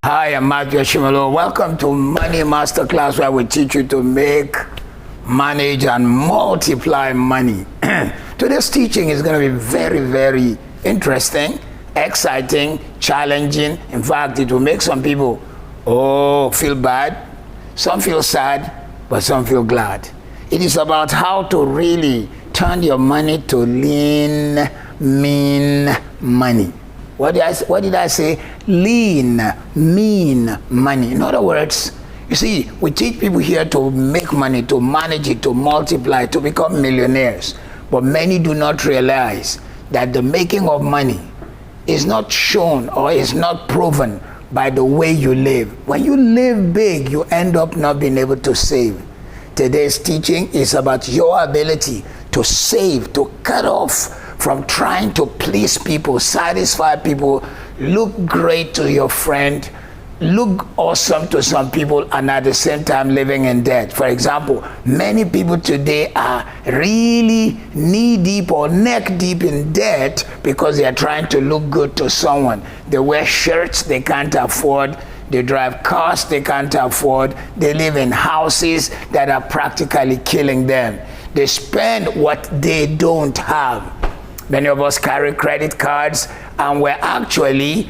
Hi, I'm Ashimolowo. Welcome to Money Masterclass, where we teach you to make, manage, and multiply money. Today's teaching is going to be very, very interesting, exciting, challenging. In fact, it will make some people, feel bad. Some feel sad, but some feel glad. It is about how to really turn your money to lean, mean money. What did I say? Lean, mean money. In other words, you see, we teach people here to make money, to manage it, to multiply, to become millionaires. But many do not realize that the making of money is not shown or is not proven by the way you live. When you live big, you end up not being able to save. Today's teaching is about your ability to save, to cut off from trying to please people, satisfy people, look great to your friend, look awesome to some people, and at the same time living in debt. For example, many people today are really knee-deep or neck-deep in debt because they are trying to look good to someone. They wear shirts they can't afford. They drive cars they can't afford. They live in houses that are practically killing them. They spend what they don't have. Many of us carry credit cards, and we're actually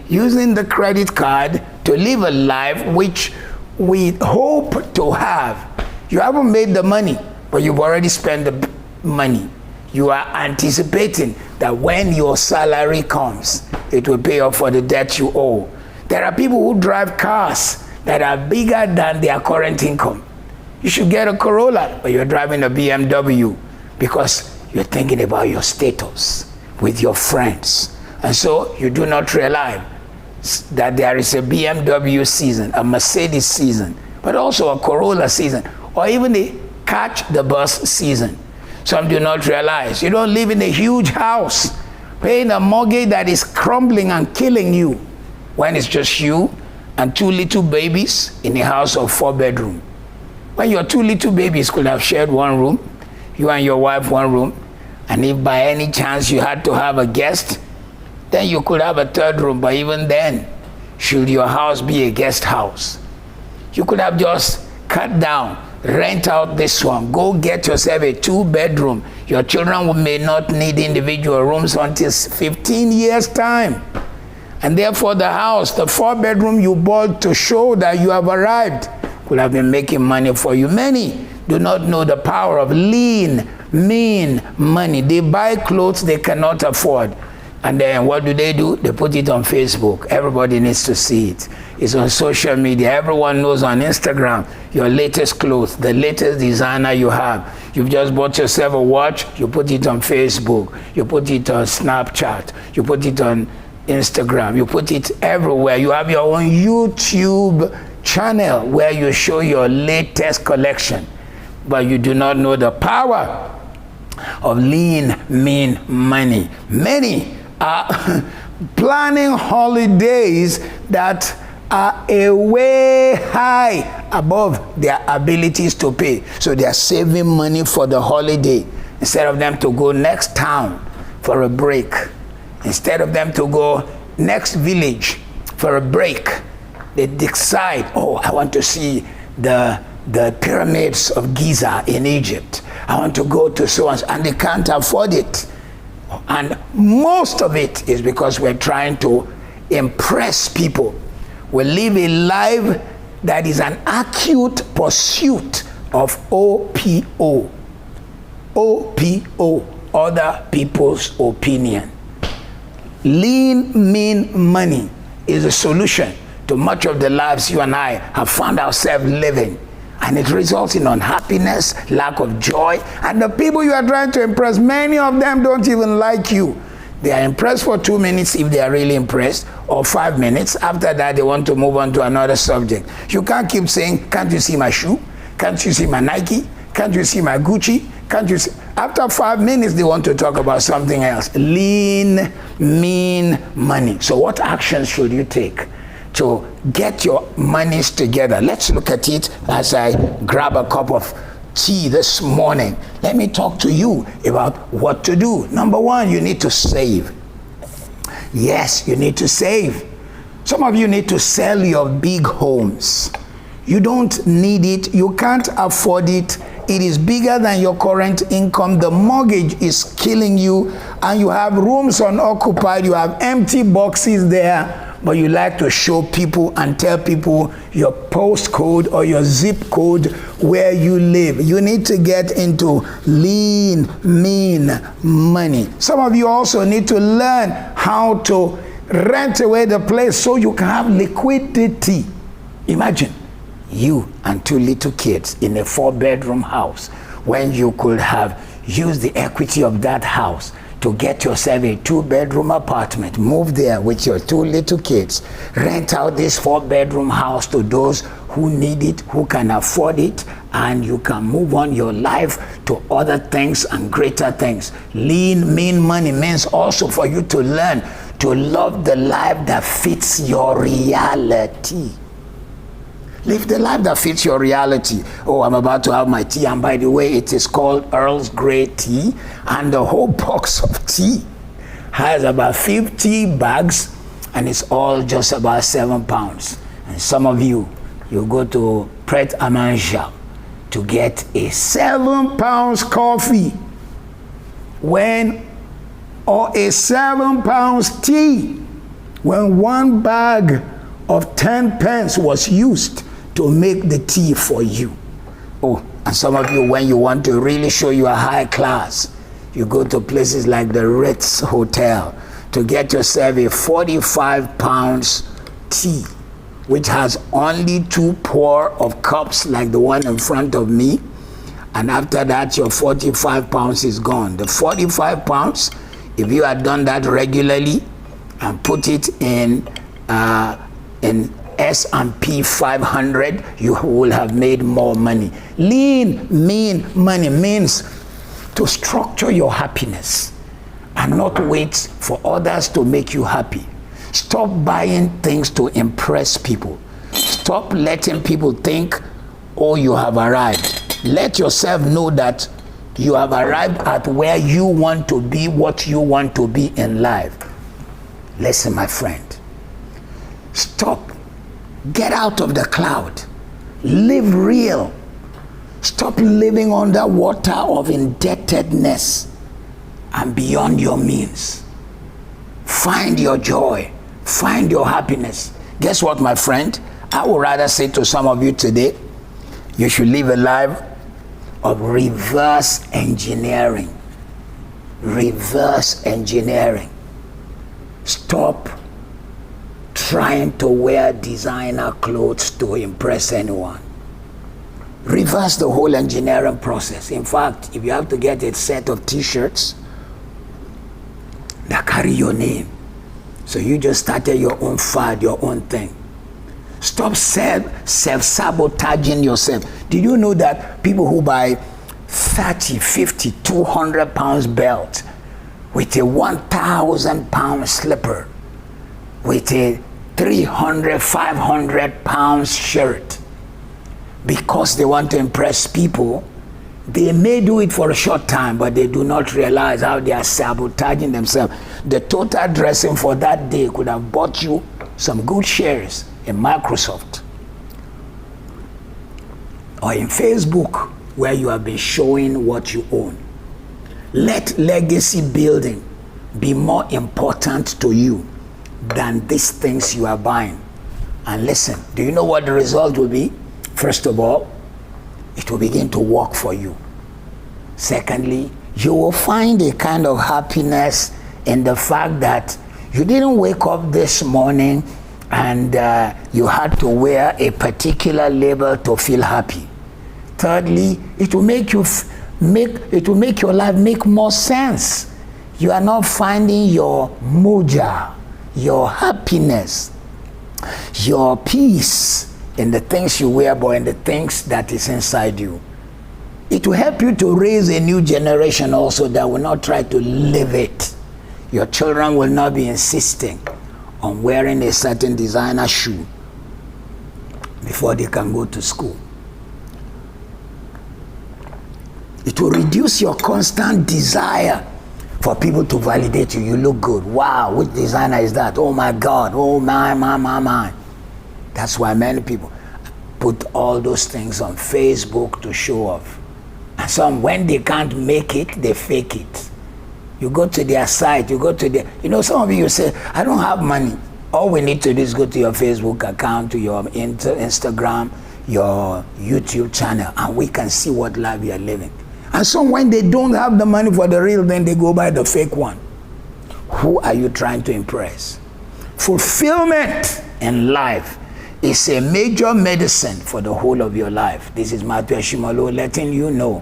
using the credit card to live a life which we hope to have. You haven't made the money, but you've already spent the money. You are anticipating that when your salary comes, it will pay off for the debt you owe. There are people who drive cars that are bigger than their current income. You should get a Corolla, but you're driving a BMW because you're thinking about your status with your friends. And so you do not realize that there is a BMW season, a Mercedes season, but also a Corolla season, or even a catch the bus season. Some do not realize you don't live in a huge house, paying a mortgage that is crumbling and killing you, when it's just you and two little babies in a house of 4 bedrooms. When your 2 little babies could have shared one room, you and your wife one room, and if by any chance you had to have a guest, then you could have a 3rd room. But even then, should your house be a guest house, you could have just cut down, rent out this one, go get yourself a 2-bedroom. Your children may not need individual rooms until 15 years time. And therefore the house, the 4-bedroom you bought to show that you have arrived, could have been making money for you. Many do not know the power of lean, mean money. They buy clothes they cannot afford. And then what do? They put it on Facebook. Everybody needs to see it. It's on social media. Everyone knows on Instagram your latest clothes, the latest designer you have. You've just bought yourself a watch, you put it on Facebook, you put it on Snapchat, you put it on Instagram, you put it everywhere. You have your own YouTube channel where you show your latest collection. But you do not know the power of lean, mean money. Many are planning holidays that are a way high above their abilities to pay. So they are saving money for the holiday instead of them to go next town for a break. Instead of them to go next village for a break, they decide, I want to see the pyramids of Giza in Egypt. I want to go to so-and-so, and they can't afford it. And most of it is because we're trying to impress people. We live a life that is an acute pursuit of OPO. OPO, other people's opinion. Lean, mean money is a solution to much of the lives you and I have found ourselves living. And it results in unhappiness, lack of joy. And the people you are trying to impress, many of them don't even like you. They are impressed for 2 minutes if they are really impressed, or 5 minutes. After that, they want to move on to another subject. You can't keep saying, can't you see my shoe? Can't you see my Nike? Can't you see my Gucci? Can't you see? After 5 minutes, they want to talk about something else. Lean, mean money. So what actions should you take to get your monies together? Let's look at it as I grab a cup of tea this morning. Let me talk to you about what to do. Number one, you need to save. Yes, you need to save. Some of you need to sell your big homes. You don't need it. You can't afford it. It is bigger than your current income. The mortgage is killing you, and you have rooms unoccupied. You have empty boxes there, but you like to show people and tell people your postcode or your zip code where you live. You need to get into lean, mean money. Some of you also need to learn how to rent away the place so you can have liquidity. Imagine you and 2 little kids in a 4-bedroom house when you could have used the equity of that house to get yourself a 2-bedroom apartment, move there with your 2 little kids, rent out this 4-bedroom house to those who need it, who can afford it, and you can move on your life to other things and greater things. Lean, mean money means also for you to learn to love the life that fits your reality. Live the life that fits your reality. Oh, I'm about to have my tea, and by the way, it is called Earl's Grey tea, and the whole box of tea has about 50 bags, and it's all just about £7. And some of you go to Pret a Manger to get a £7 coffee or a £7 tea when 1 bag of 10 pence was used to make the tea for you. Oh, and some of you, when you want to really show you a high class, you go to places like the Ritz Hotel to get yourself a £45 tea, which has only 2 pour of cups like the one in front of me. And after that, your £45 is gone. The £45, if you had done that regularly and put it in S&P 500, you will have made more money. Lean, mean money means to structure your happiness and not wait for others to make you happy. Stop buying things to impress people. Stop letting people think, oh, you have arrived. Let yourself know that you have arrived at where you want to be, what you want to be in life. Listen, my friend. Stop. Get out of the cloud. Live real. Stop living under water of indebtedness and beyond your means. Find your joy. Find your happiness. Guess what, my friend? I would rather say to some of you today, you should live a life of reverse engineering. Reverse engineering. Stop trying to wear designer clothes to impress anyone. Reverse the whole engineering process. In fact, if you have to get a set of t-shirts that carry your name, so you just started your own fad, your own thing. Stop self-sabotaging yourself. Did you know that people who buy 30, 50, 200 pounds belt with a 1,000 pound slipper, with a 300, 500 pounds shirt, because they want to impress people, they may do it for a short time, but they do not realize how they are sabotaging themselves. The total dressing for that day could have bought you some good shares in Microsoft or in Facebook, where you have been showing what you own. Let legacy building be more important to you than these things you are buying. And listen, do you know what the result will be? First of all, it will begin to work for you. Secondly, you will find a kind of happiness in the fact that you didn't wake up this morning and you had to wear a particular label to feel happy. Thirdly, it will make you make your life make more sense. You are not finding your moja, your happiness, your peace in the things you wear, but in the things that is inside you. It will help you to raise a new generation also that will not try to live it. Your children will not be insisting on wearing a certain designer shoe before they can go to school. It will reduce your constant desire for people to validate you. You look good. Wow, which designer is that? Oh my God. Oh my. That's why many people put all those things on Facebook to show off. And some, when they can't make it, they fake it. You go to their site, you go to their, some of you say, I don't have money. All we need to do is go to your Facebook account, to your Instagram, your YouTube channel, and we can see what life you are living. And so when they don't have the money for the real, then they go buy the fake one. Who are you trying to impress? Fulfillment in life is a major medicine for the whole of your life. This is Matthew Ashimolowo letting you know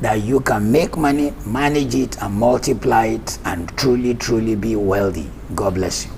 that you can make money, manage it, and multiply it, and truly, truly be wealthy. God bless you.